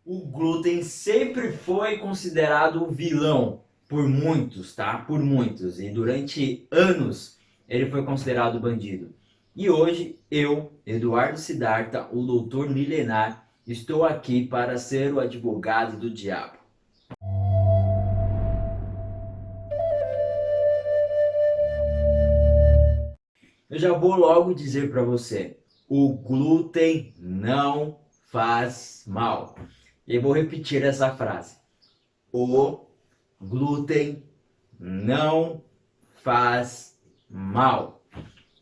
O glúten sempre foi considerado o vilão por muitos, tá? Por muitos. E durante anos ele foi considerado bandido. E hoje eu, Eduardo Siddhartha, o doutor milenar, estou aqui para ser o advogado do diabo. Eu já vou logo dizer para você, o glúten não faz mal. E eu vou repetir essa frase. O glúten não faz mal.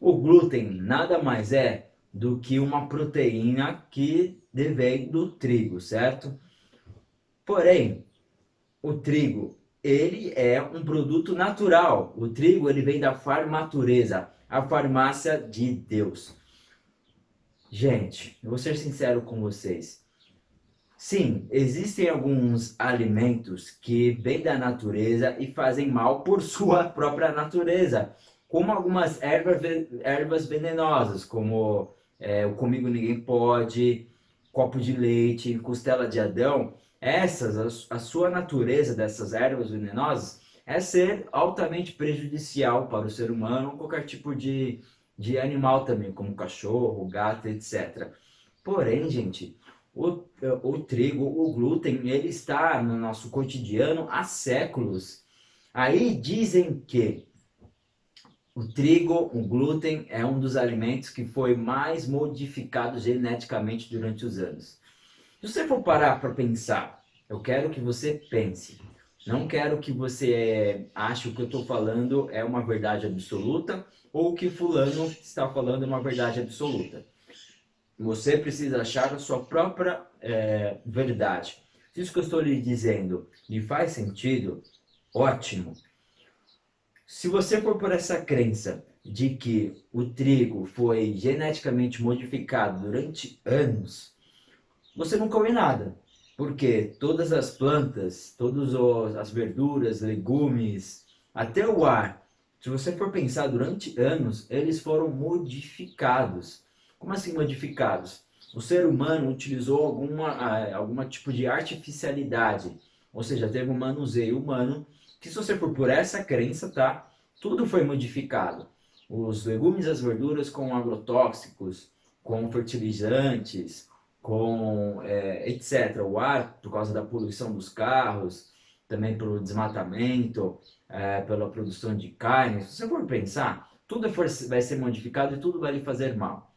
O glúten nada mais é do que uma proteína que vem do trigo, certo? Porém, o trigo, ele é um produto natural. O trigo, ele vem da farmatureza, a farmácia de Deus. Gente, eu vou ser sincero com vocês. Sim, existem alguns alimentos que vêm da natureza e fazem mal por sua própria natureza, como algumas ervas venenosas, como o Comigo Ninguém Pode, copo de leite, costela de Adão. A sua natureza dessas ervas venenosas é ser altamente prejudicial para o ser humano ou qualquer tipo de animal também, como cachorro, gato, etc. Porém, gente, o trigo, o glúten, ele está no nosso cotidiano há séculos. Aí dizem que o trigo, o glúten, é um dos alimentos que foi mais modificado geneticamente durante os anos. Se você for parar para pensar, eu quero que você pense. Não quero que você ache o que eu estou falando é uma verdade absoluta ou que fulano está falando é uma verdade absoluta. Você precisa achar a sua própria verdade. Se isso que eu estou lhe dizendo lhe faz sentido, ótimo. Se você for por essa crença de que o trigo foi geneticamente modificado durante anos, você não come nada. Porque todas as plantas, todas as verduras, legumes, até o ar, se você for pensar durante anos, eles foram modificados. Como assim modificados? O ser humano utilizou alguma tipo de artificialidade, ou seja, teve um manuseio humano, que se você for por essa crença, tá? Tudo foi modificado. Os legumes e as verduras com agrotóxicos, com fertilizantes, com etc. O ar, por causa da poluição dos carros, também pelo desmatamento, pela produção de carne. Se você for pensar, tudo vai ser modificado e tudo vai lhe fazer mal.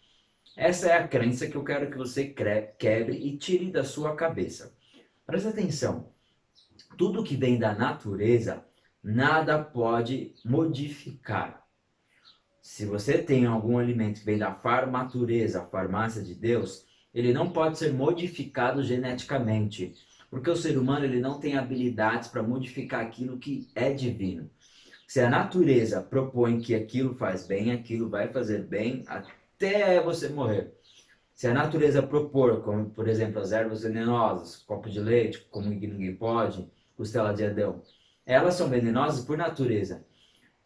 Essa é a crença que eu quero que você quebre e tire da sua cabeça. Presta atenção, tudo que vem da natureza, nada pode modificar. Se você tem algum alimento que vem da farmatureza, a farmácia de Deus, ele não pode ser modificado geneticamente, porque o ser humano ele não tem habilidades para modificar aquilo que é divino. Se a natureza propõe que aquilo faz bem, aquilo vai fazer bem até você morrer. Se a natureza propor, como por exemplo as ervas venenosas, copo de leite, como ninguém pode, costela de Adão, elas são venenosas por natureza.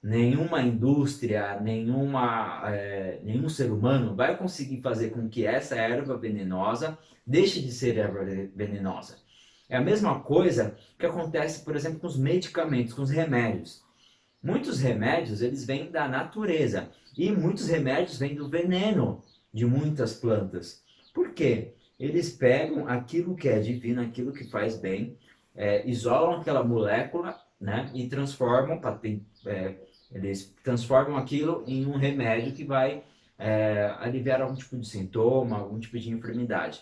Nenhuma indústria, nenhum ser humano vai conseguir fazer com que essa erva venenosa deixe de ser erva venenosa. É a mesma coisa que acontece, por exemplo, com os medicamentos, com os remédios. Muitos remédios, eles vêm da natureza e muitos remédios vêm do veneno de muitas plantas. Por quê? Eles pegam aquilo que é divino, aquilo que faz bem, isolam aquela molécula, né, e transformam, eles transformam aquilo em um remédio que vai aliviar algum tipo de sintoma, algum tipo de enfermidade.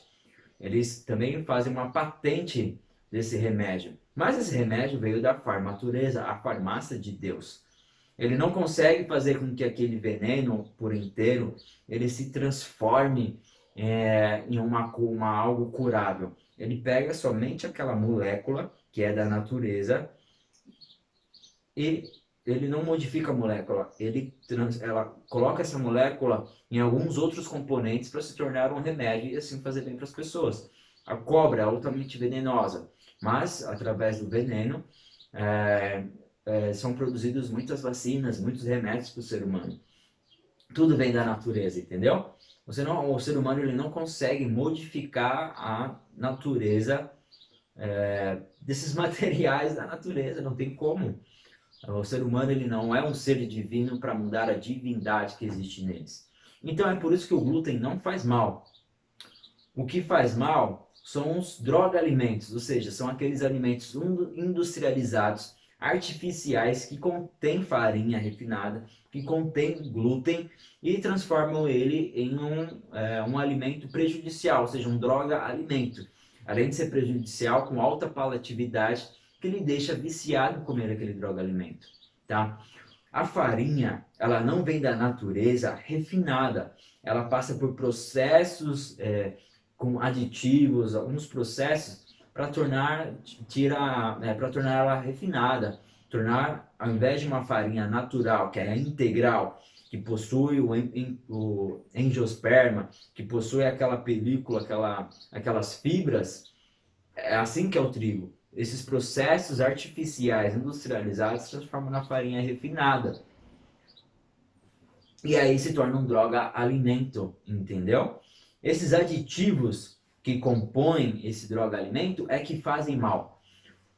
Eles também fazem uma patente desse remédio. Mas esse remédio veio da farmatureza, a farmácia de Deus. Ele não consegue fazer com que aquele veneno por inteiro ele se transforme em algo curável. Ele pega somente aquela molécula que é da natureza e ele não modifica a molécula, ela coloca essa molécula em alguns outros componentes para se tornar um remédio e assim fazer bem para as pessoas. A cobra é altamente venenosa, mas através do veneno são produzidos muitas vacinas, muitos remédios para o ser humano. Tudo vem da natureza, entendeu? O ser humano ele não consegue modificar a natureza desses materiais da natureza, não tem como. O ser humano ele não é um ser divino para mudar a divindade que existe neles. Então é por isso que o glúten não faz mal. O que faz mal são os droga-alimentos, ou seja, são aqueles alimentos industrializados, artificiais, que contêm farinha refinada, que contêm glúten e transformam ele em um alimento prejudicial, ou seja, um droga-alimento. Além de ser prejudicial, com alta palatividade, que lhe deixa viciado em comer aquele droga-alimento. Tá? A farinha, ela não vem da natureza refinada, ela passa por processos com aditivos, alguns processos para para tornar ela refinada, tornar, ao invés de uma farinha natural, que é integral, que possui o angiosperma, que possui aquela película, aquelas fibras, é assim que é o trigo. Esses processos artificiais, industrializados, se transformam na farinha refinada. E aí se torna um droga-alimento, entendeu? Esses aditivos que compõem esse droga-alimento é que fazem mal.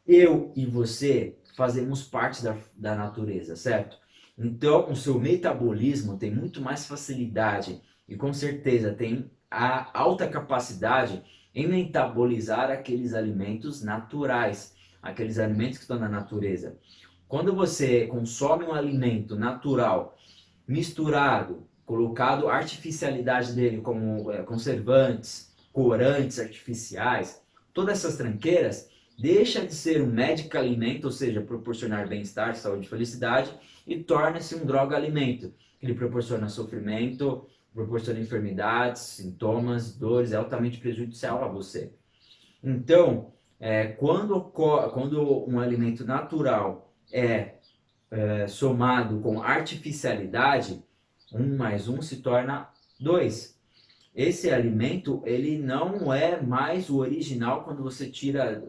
Eu e você fazemos parte da natureza, certo? Então, o seu metabolismo tem muito mais facilidade e com certeza tem a alta capacidade em metabolizar aqueles alimentos naturais, aqueles alimentos que estão na natureza. Quando você consome um alimento natural misturado, colocado a artificialidade dele como conservantes, corantes artificiais, todas essas tranqueiras, deixa de ser um médico alimento, ou seja, proporcionar bem-estar, saúde e felicidade, e torna-se um droga-alimento. Ele proporciona sofrimento, proporciona enfermidades, sintomas, dores, é altamente prejudicial a você. Então, quando um alimento natural é somado com artificialidade, 1 mais 1 se torna 2. Esse alimento ele não é mais o original quando você tira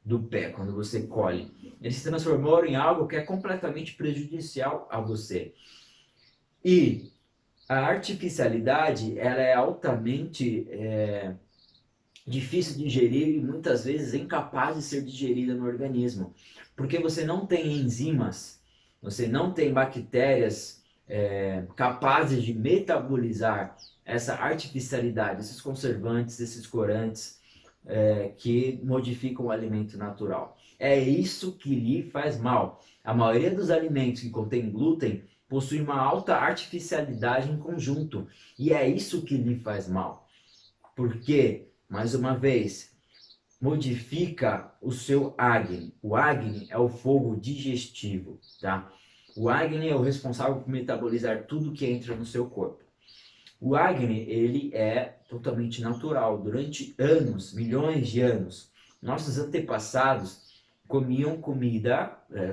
do pé, quando você colhe. Ele se transformou em algo que é completamente prejudicial a você. E a artificialidade ela é altamente difícil de digerir e muitas vezes incapaz de ser digerida no organismo, porque você não tem enzimas, você não tem bactérias capazes de metabolizar essa artificialidade, esses conservantes, esses corantes que modificam o alimento natural. É isso que lhe faz mal. A maioria dos alimentos que contém glúten possui uma alta artificialidade em conjunto, e é isso que lhe faz mal. Porque, mais uma vez, modifica o seu Agni. O Agni é o fogo digestivo, tá? O Agni é o responsável por metabolizar tudo que entra no seu corpo. O Agni, ele é totalmente natural. Durante anos, milhões de anos, nossos antepassados comiam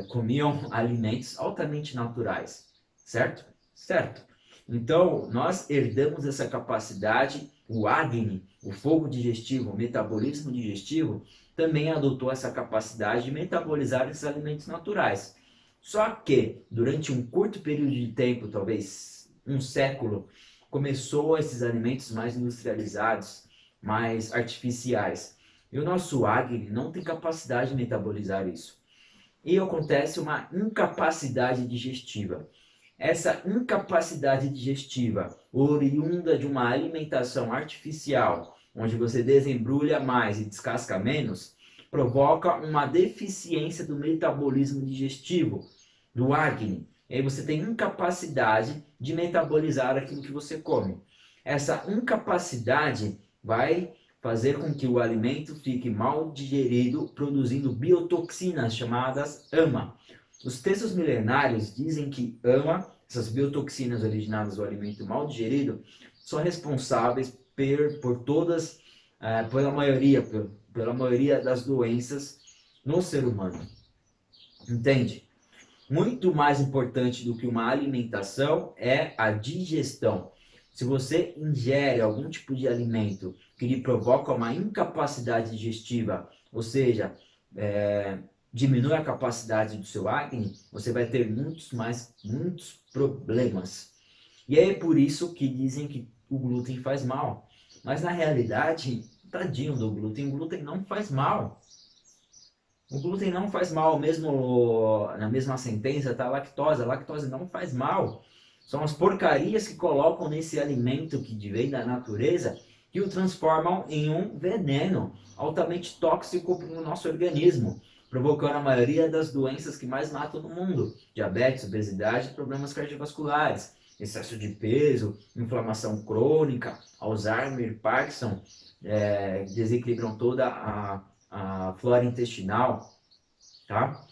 comiam alimentos altamente naturais, certo? Certo. Então, nós herdamos essa capacidade, o Agni, o fogo digestivo, o metabolismo digestivo, também adotou essa capacidade de metabolizar esses alimentos naturais. Só que, durante um curto período de tempo, talvez um século, começou esses alimentos mais industrializados, mais artificiais. E o nosso Agni não tem capacidade de metabolizar isso. E acontece uma incapacidade digestiva. Essa incapacidade digestiva, oriunda de uma alimentação artificial, onde você desembrulha mais e descasca menos, provoca uma deficiência do metabolismo digestivo, do Agni. E aí você tem incapacidade de metabolizar aquilo que você come. Essa incapacidade vai fazer com que o alimento fique mal digerido, produzindo biotoxinas chamadas AMA. Os textos milenários dizem que AMA, essas biotoxinas originadas do alimento mal digerido, são responsáveis por todas, pela maioria das doenças no ser humano. Entende? Muito mais importante do que uma alimentação é a digestão. Se você ingere algum tipo de alimento que lhe provoca uma incapacidade digestiva, ou seja, diminui a capacidade do seu Agni, você vai ter muitos problemas. E é por isso que dizem que o glúten faz mal. Mas na realidade, tadinho do glúten, o glúten não faz mal. O glúten não faz mal, mesmo na mesma sentença tá a lactose. A lactose não faz mal. São as porcarias que colocam nesse alimento que vem da natureza que o transformam em um veneno altamente tóxico para o nosso organismo, provocando a maioria das doenças que mais matam no mundo: diabetes, obesidade e problemas cardiovasculares, excesso de peso, inflamação crônica, Alzheimer, Parkinson, desequilibram toda a flora intestinal, tá?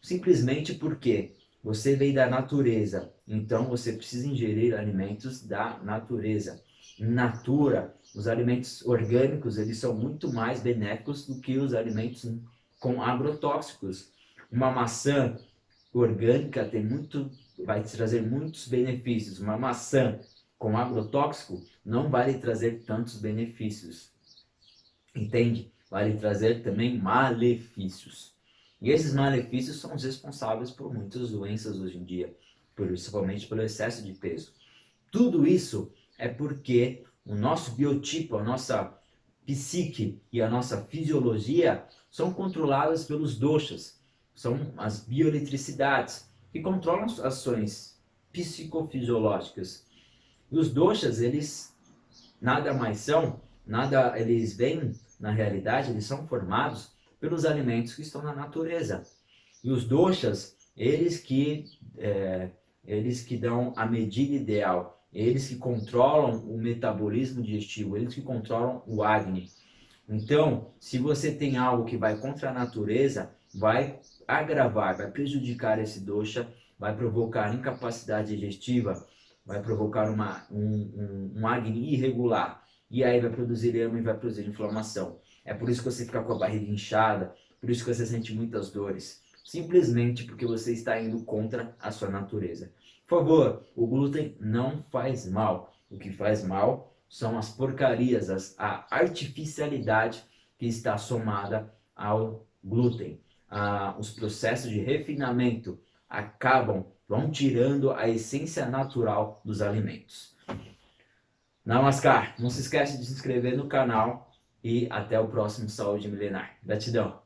Simplesmente porque você veio da natureza, então você precisa ingerir alimentos da natureza. In natura, os alimentos orgânicos, eles são muito mais benéficos do que os alimentos com agrotóxicos. Uma maçã orgânica vai te trazer muitos benefícios. Uma maçã com agrotóxico não vai lhe trazer tantos benefícios. Entende? Vai lhe trazer também malefícios. E esses malefícios são os responsáveis por muitas doenças hoje em dia, principalmente pelo excesso de peso. Tudo isso é porque o nosso biotipo, a nossa psique e a nossa fisiologia são controladas pelos doshas, são as bioeletricidades que controlam as ações psicofisiológicas. E os doshas, eles nada mais são, eles vêm, na realidade, eles são formados pelos alimentos que estão na natureza. E os doshas, eles que dão a medida ideal, eles que controlam o metabolismo digestivo, eles que controlam o Agni. Então, se você tem algo que vai contra a natureza, vai agravar, vai prejudicar esse dosha, vai provocar incapacidade digestiva, vai provocar um Agni irregular. E aí vai produzir edema e vai produzir inflamação. É por isso que você fica com a barriga inchada, por isso que você sente muitas dores. Simplesmente porque você está indo contra a sua natureza. Por favor, o glúten não faz mal. O que faz mal são as porcarias, a artificialidade que está somada ao glúten. Os processos de refinamento vão tirando a essência natural dos alimentos. Namaskar. Não se esqueça de se inscrever no canal e até o próximo Saúde Milenar. Gratidão.